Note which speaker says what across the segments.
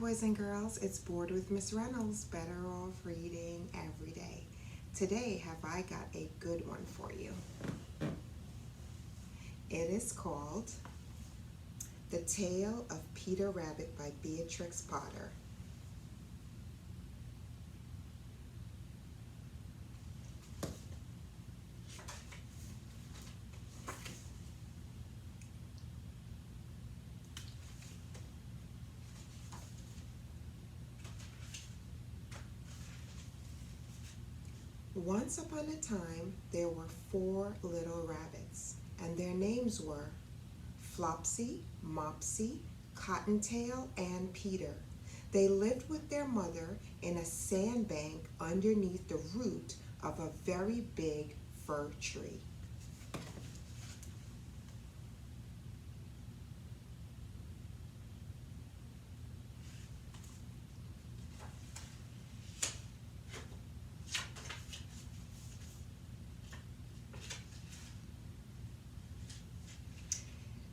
Speaker 1: boys and girls. It's Bored with Miss Reynolds, better off reading every day. Today, have I got a good one for you. It is called The Tale of Peter Rabbit by Beatrix Potter. Once upon a time, there were 4 little rabbits, and their names were Flopsy, Mopsy, Cottontail, and Peter. They lived with their mother in a sandbank underneath the root of a very big fir tree.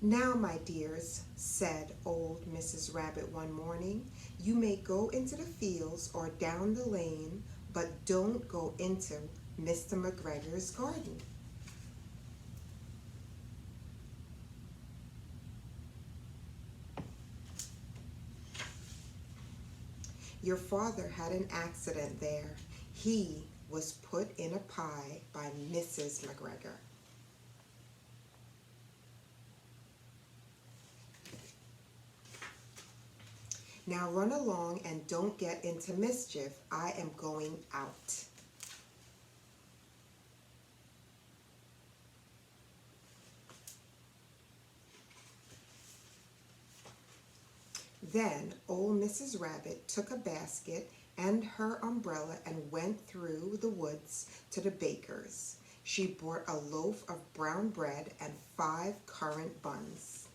Speaker 1: "Now, my dears," said old Mrs. Rabbit one morning, "you may go into the fields or down the lane, but don't go into Mr. McGregor's garden." "Your father had an accident there. He was put in a pie by Mrs. McGregor." "Now run along and don't get into mischief. I am going out." Then old Mrs. Rabbit took a basket and her umbrella and went through the woods to the baker's. She bought a loaf of brown bread and 5 currant buns.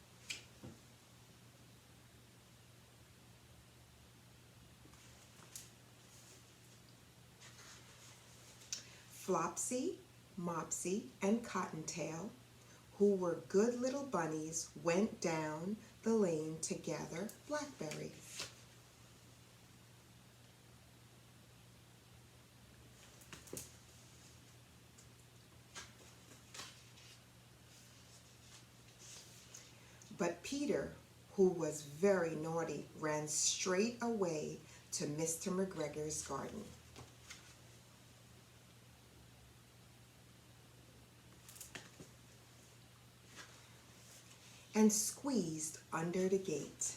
Speaker 1: Flopsy, Mopsy, and Cottontail, who were good little bunnies, went down the lane to gather blackberries. But Peter, who was very naughty, ran straight away to Mr. McGregor's garden. And squeezed under the gate.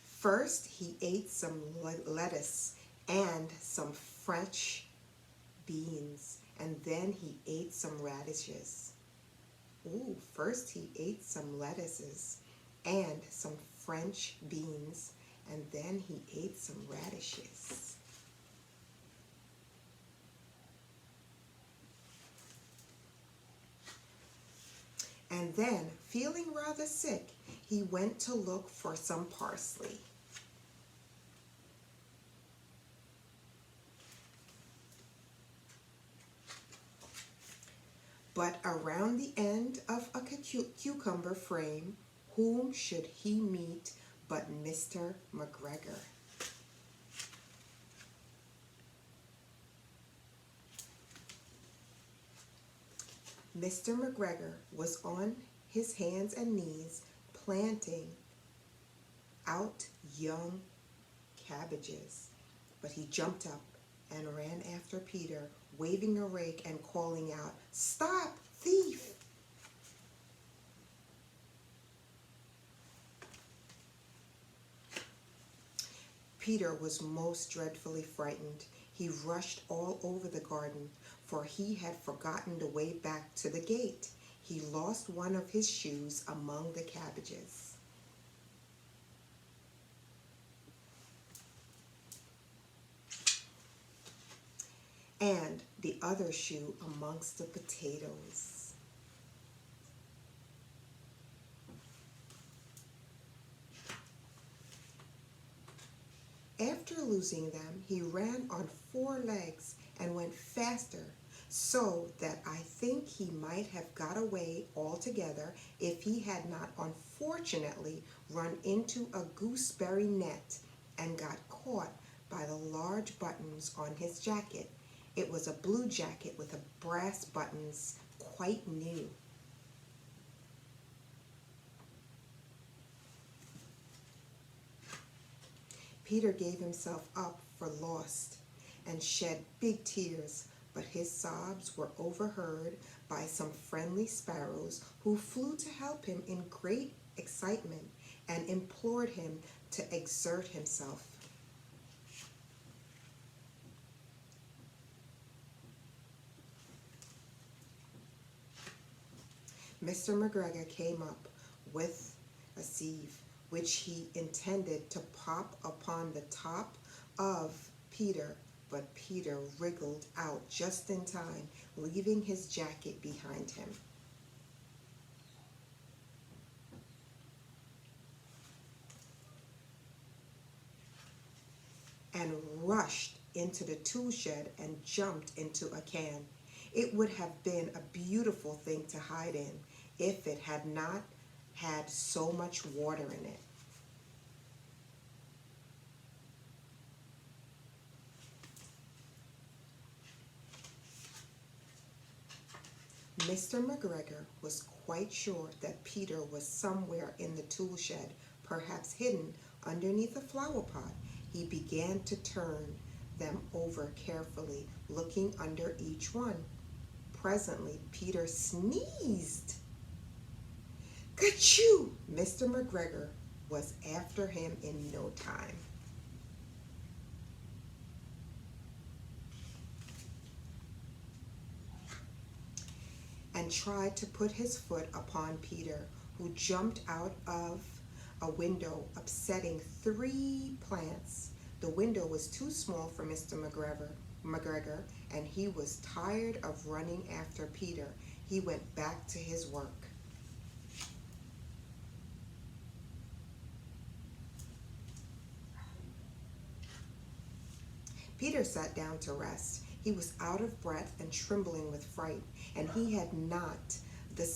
Speaker 1: First, he ate some lettuce and some French beans, and then he ate some radishes. First he ate some lettuces and some French beans, and then he ate some radishes. And then, feeling rather sick, he went to look for some parsley. But around the end of a cucumber frame, whom should he meet but Mr. McGregor? Mr. McGregor was on his hands and knees planting out young cabbages, but he jumped up and ran after Peter, waving a rake and calling out, "Stop, thief!" Peter was most dreadfully frightened. He rushed all over the garden, for he had forgotten the way back to the gate. He lost one of his shoes among the cabbages. And the other shoe amongst the potatoes. After losing them, he ran on 4 legs and went faster, so that I think he might have got away altogether if he had not unfortunately run into a gooseberry net and got caught by the large buttons on his jacket. It was a blue jacket with brass buttons, quite new. Peter gave himself up for lost and shed big tears, but his sobs were overheard by some friendly sparrows who flew to help him in great excitement and implored him to exert himself. Mr. McGregor came up with a sieve, which he intended to pop upon the top of Peter, but Peter wriggled out just in time, leaving his jacket behind him. And rushed into the tool shed and jumped into a can. It would have been a beautiful thing to hide in if it had not had so much water in it. Mr. McGregor was quite sure that Peter was somewhere in the tool shed, perhaps hidden underneath a flower pot. He began to turn them over carefully, looking under each one. Presently, Peter sneezed. Ka-choo! Mr. McGregor was after him in no time. And tried to put his foot upon Peter, who jumped out of a window, upsetting 3 plants. The window was too small for Mr. McGregor, and he was tired of running after Peter. He went back to his work. Peter sat down to rest. He was out of breath and trembling with fright, and he had not the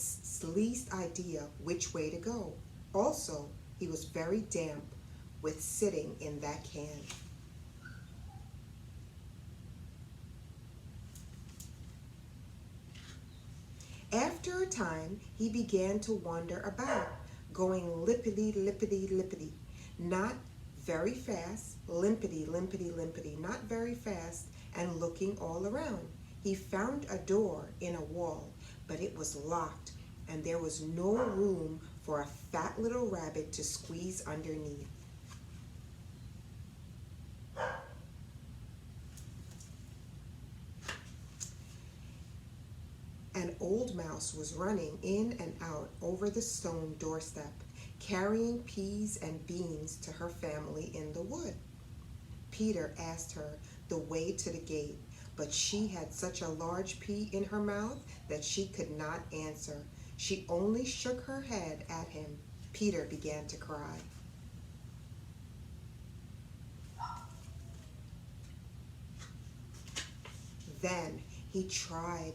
Speaker 1: least idea which way to go. Also, he was very damp with sitting in that can. After a time, he began to wander about, going lippity, lippity, lippity, not very fast, limpity, limpity, limpity, not very fast, and looking all around. He found a door in a wall, but it was locked, and there was no room for a fat little rabbit to squeeze underneath. An old mouse was running in and out over the stone doorstep, carrying peas and beans to her family in the wood. Peter asked her the way to the gate, but she had such a large pea in her mouth that she could not answer. She only shook her head at him. Peter began to cry. Then he tried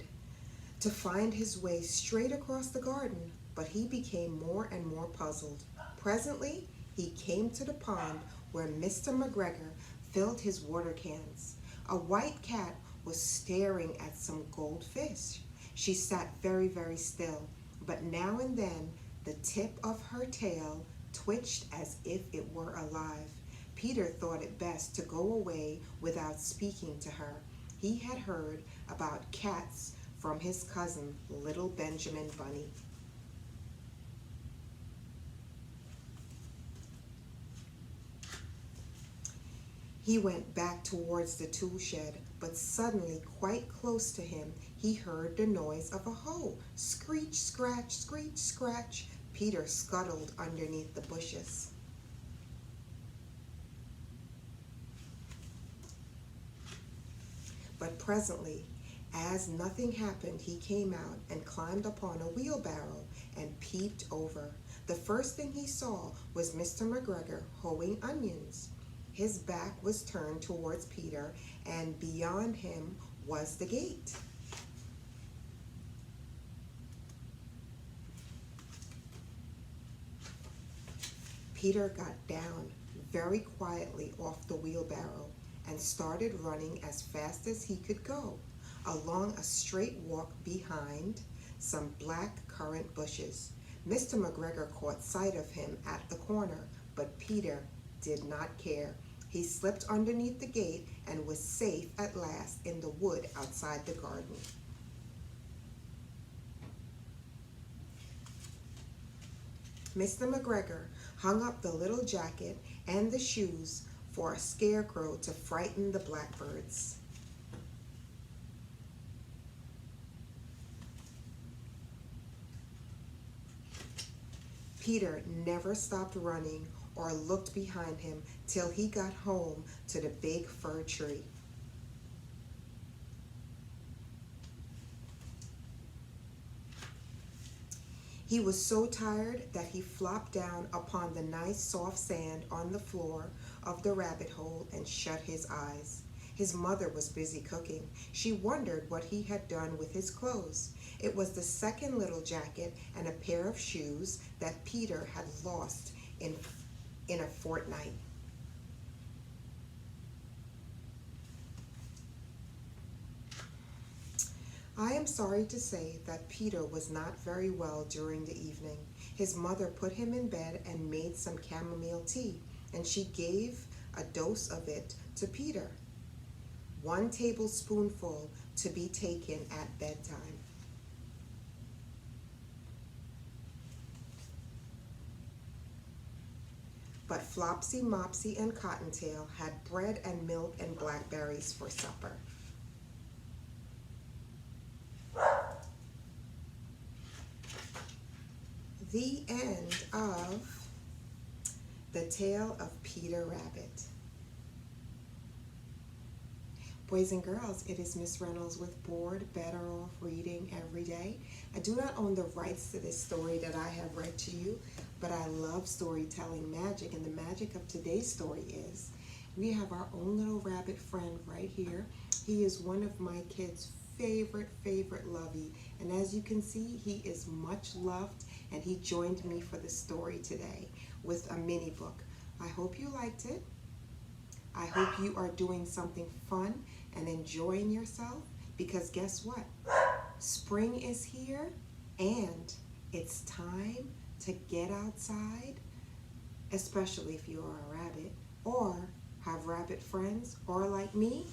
Speaker 1: to find his way straight across the garden, but he became more and more puzzled. Presently, he came to the pond where Mr. McGregor filled his water cans. A white cat was staring at some goldfish. She sat very, very still, but now and then the tip of her tail twitched as if it were alive. Peter thought it best to go away without speaking to her. He had heard about cats from his cousin, little Benjamin Bunny. He went back towards the tool shed, but suddenly, quite close to him, he heard the noise of a hoe. Screech, scratch, screech, scratch. Peter scuttled underneath the bushes. But presently, as nothing happened, he came out and climbed upon a wheelbarrow and peeped over. The first thing he saw was Mr. McGregor hoeing onions. His back was turned towards Peter, and beyond him was the gate. Peter got down very quietly off the wheelbarrow and started running as fast as he could go, along a straight walk behind some black currant bushes. Mr. McGregor caught sight of him at the corner, but Peter did not care. He slipped underneath the gate and was safe at last in the wood outside the garden. Mr. McGregor hung up the little jacket and the shoes for a scarecrow to frighten the blackbirds. Peter never stopped running or looked behind him till he got home to the big fir tree. He was so tired that he flopped down upon the nice soft sand on the floor of the rabbit hole and shut his eyes. His mother was busy cooking. She wondered what he had done with his clothes. It was the second little jacket and a pair of shoes that Peter had lost in a fortnight. I am sorry to say that Peter was not very well during the evening. His mother put him in bed and made some chamomile tea, and she gave a dose of it to Peter. 1 tablespoonful to be taken at bedtime. But Flopsy, Mopsy, and Cottontail had bread and milk and blackberries for supper. The end of The Tale of Peter Rabbit. Boys and girls, it is Miss Reynolds with Bored Better Off Reading Every Day. I do not own the rights to this story that I have read to you, but I love storytelling magic, and the magic of today's story is we have our own little rabbit friend right here. He is one of my kids' favorite lovey, and as you can see, he is much loved, and he joined me for the story today with a mini book. I hope you liked it. I hope you are doing something fun and enjoying yourself, because guess what? Spring is here and it's time to get outside, especially if you are a rabbit or have rabbit friends, or like me,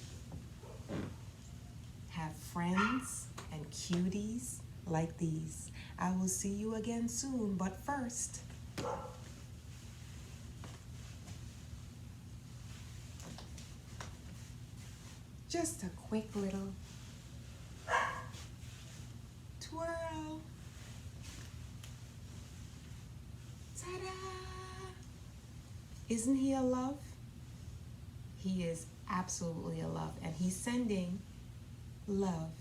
Speaker 1: have friends and cuties like these. I will see you again soon, but first, just a quick little twirl. Ta-da! Isn't he a love? He is absolutely a love, and he's sending love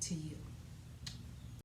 Speaker 1: to you.